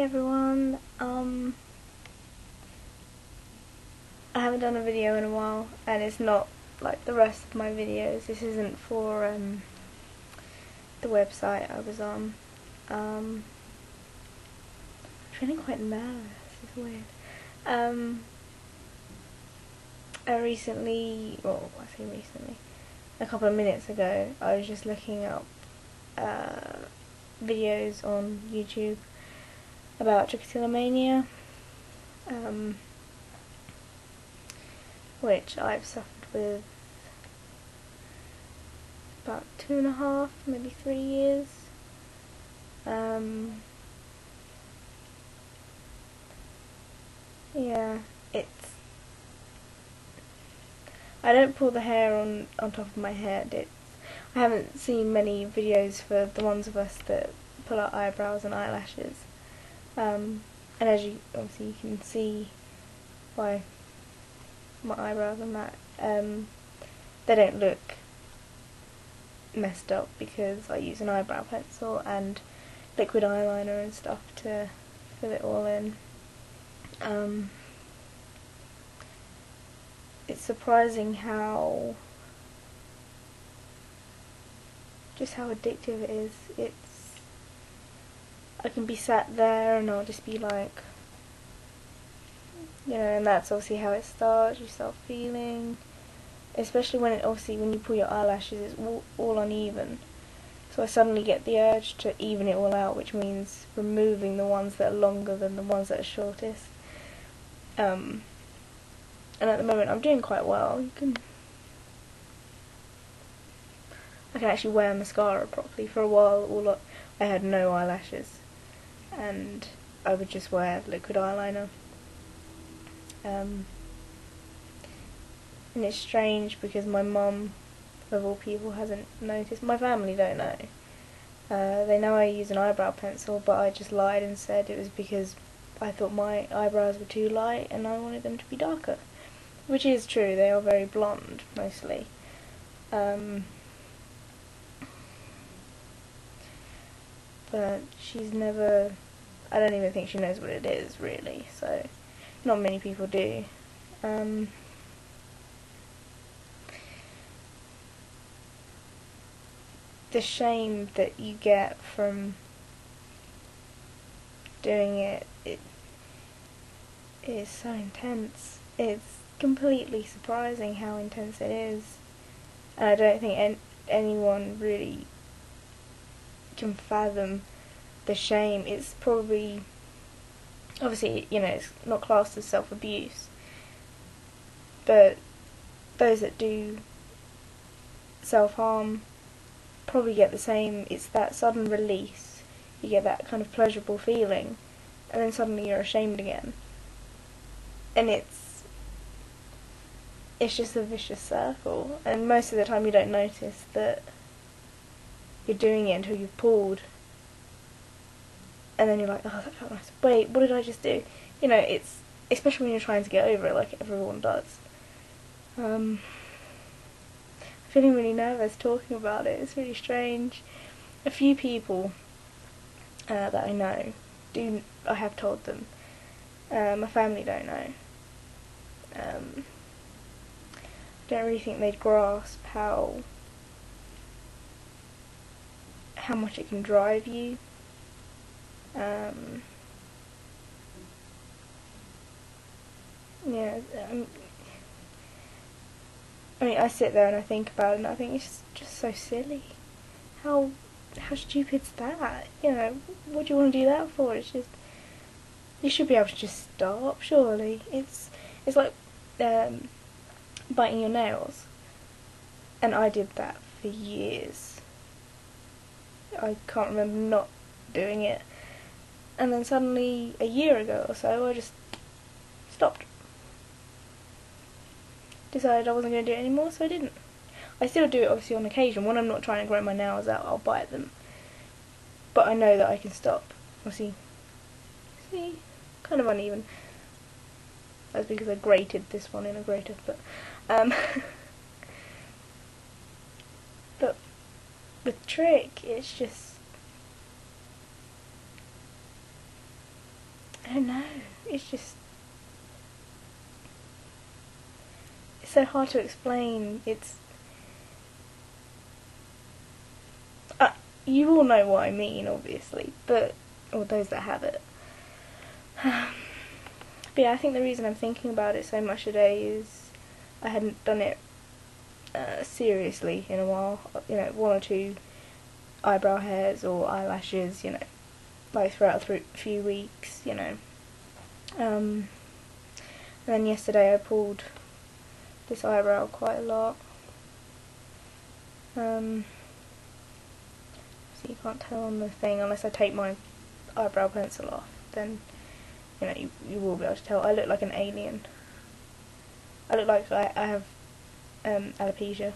everyone, I haven't done a video in a while, and it's not like the rest of my videos. This isn't for the website I was on. I'm feeling quite nervous, it's weird. I recently, well, I say recently, a couple of minutes ago, I was just looking up videos on YouTube about Trichotillomania, which I've suffered with about 2.5, maybe 3 years. Yeah, I don't pull the hair on top of my head. I haven't seen many videos for the ones of us that pull our eyebrows and eyelashes. And as you can see by my eyebrows and that, they don't look messed up because I use an eyebrow pencil and liquid eyeliner and stuff to fill it all in. It's surprising how addictive it is. I can be sat there and I'll just be like, and that's obviously how it starts. You start feeling, especially when you pull your eyelashes, it's all uneven. So I suddenly get the urge to even it all out, which means removing the ones that are longer than the ones that are shortest. And at the moment I'm doing quite well. I can actually wear mascara properly. For a while I had no eyelashes and I would just wear liquid eyeliner. And it's strange because my mum, of all people, hasn't noticed. My family don't know. They know I use an eyebrow pencil, but I just lied and said it was because I thought my eyebrows were too light and I wanted them to be darker. Which is true, they are very blonde, mostly. But she's never... I don't even think she knows what it is, really, so not many people do. The shame that you get from doing it is so intense. It's completely surprising how intense it is, and I don't think anyone really can fathom the shame. It's probably, obviously, it's not classed as self-abuse, but those that do self-harm probably get the same. It's that sudden release. You get that kind of pleasurable feeling, and then suddenly you're ashamed again. And it's just a vicious circle, and most of the time you don't notice that you're doing it until you've pulled, and then you're like, oh, that felt nice. Wait, what did I just do? It's, especially when you're trying to get over it, like everyone does. I'm feeling really nervous talking about it. It's really strange. A few people that I know I have told them. My family don't know. I don't really think they'd grasp how much it can drive you. Yeah, I sit there and I think about it and I think it's just so silly. How stupid's that? What do you want to do that for? It's just, you should be able to just stop, surely. It's like biting your nails. And I did that for years. I can't remember not doing it. And then suddenly, a year ago or so, I just stopped. Decided I wasn't going to do it anymore, so I didn't. I still do it obviously on occasion. When I'm not trying to grow my nails out, I'll bite them. But I know that I can stop. See, kind of uneven. That's because I grated this one in a grater, but but with Trich, it's just I don't know, it's just, it's so hard to explain. It's, you all know what I mean, obviously, but, or those that have it. But yeah, I think the reason I'm thinking about it so much today is I hadn't done it seriously in a while. You know, 1 or 2 eyebrow hairs or eyelashes, you know, like throughout a few weeks, you know. And then yesterday I pulled this eyebrow quite a lot. So you can't tell on the thing unless I take my eyebrow pencil off, then you know, you will be able to tell. I look like an alien. I look like I have alopecia.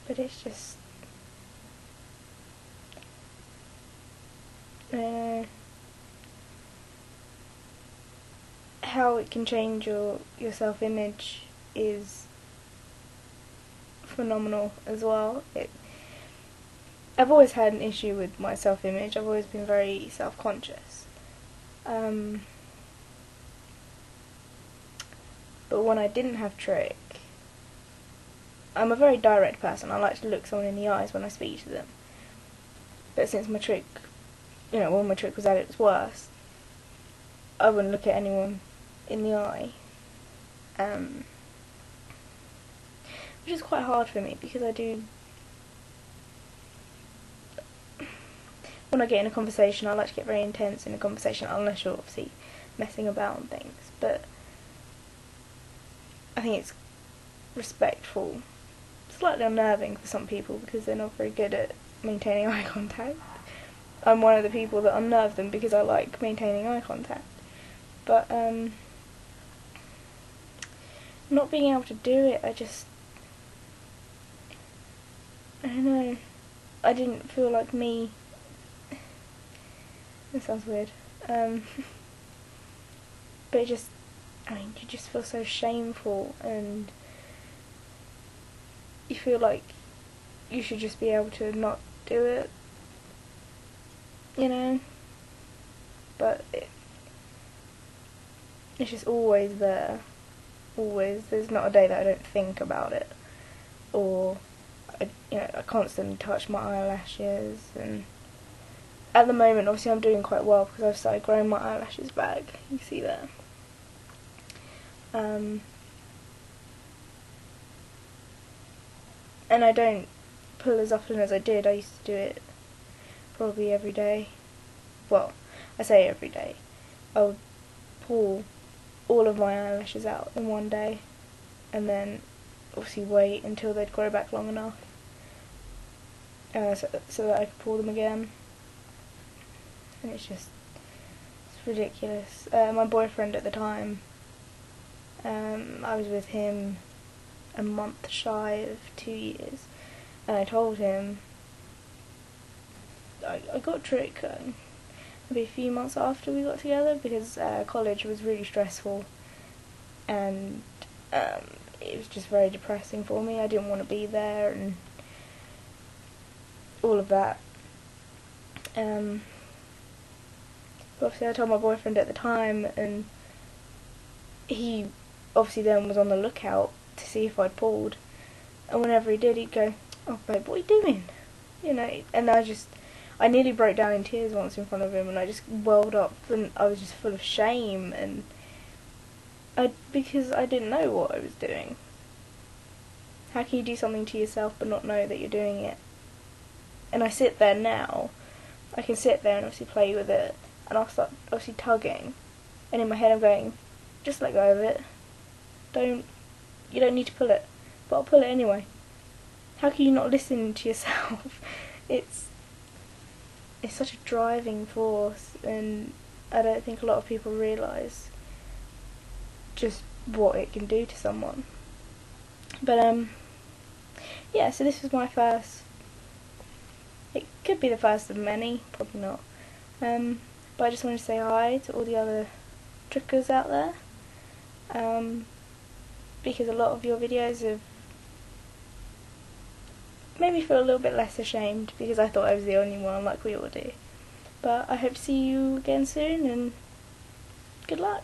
But it's just, how it can change your self-image is phenomenal as well. I've always had an issue with my self-image. I've always been very self-conscious. But when I didn't have Trich, I'm a very direct person. I like to look someone in the eyes when I speak to them. But since my Trich, you know, when my Trich was at its worst, I wouldn't look at anyone in the eye. Which is quite hard for me because I do, when I get in a conversation, I like to get very intense in a conversation, unless you're obviously messing about and things. But I think it's respectful, slightly unnerving for some people because they're not very good at maintaining eye contact. I'm one of the people that unnerve them because I like maintaining eye contact. But not being able to do it, I don't know, I didn't feel like me. This sounds weird. But it just, I mean, you just feel so shameful and you feel like you should just be able to not do it, you know? But it's just always there. Always. There's not a day that I don't think about it. Or, I constantly touch my eyelashes, and at the moment, obviously, I'm doing quite well because I've started growing my eyelashes back. You see that. And I don't pull as often as I did. I used to do it probably every day. Well, I say every day. I would pull all of my eyelashes out in one day, and then obviously wait until they'd grow back long enough so that I could pull them again. And it's ridiculous. My boyfriend at the time, I was with him a month shy of 2 years, and I told him I got Trich maybe a few months after we got together because college was really stressful and it was just very depressing for me. I didn't want to be there and all of that. Obviously I told my boyfriend at the time, and he obviously then was on the lookout to see if I'd pulled, and whenever he did, he'd go, "Oh babe, what are you doing?" You know, and I nearly broke down in tears once in front of him, and I just welled up, and I was just full of shame, and because I didn't know what I was doing. How can you do something to yourself but not know that you're doing it? And I sit there now, I can sit there and obviously play with it, and I'll start obviously tugging, and in my head I'm going, just let go of it. You don't need to pull it, but I'll pull it anyway. How can you not listen to yourself? It's such a driving force, and I don't think a lot of people realise just what it can do to someone. But yeah, so this was my first, it could be the first of many, probably not, but I just wanted to say hi to all the other trickers out there, because a lot of your videos have made me feel a little bit less ashamed because I thought I was the only one, like we all do. But I hope to see you again soon, and good luck.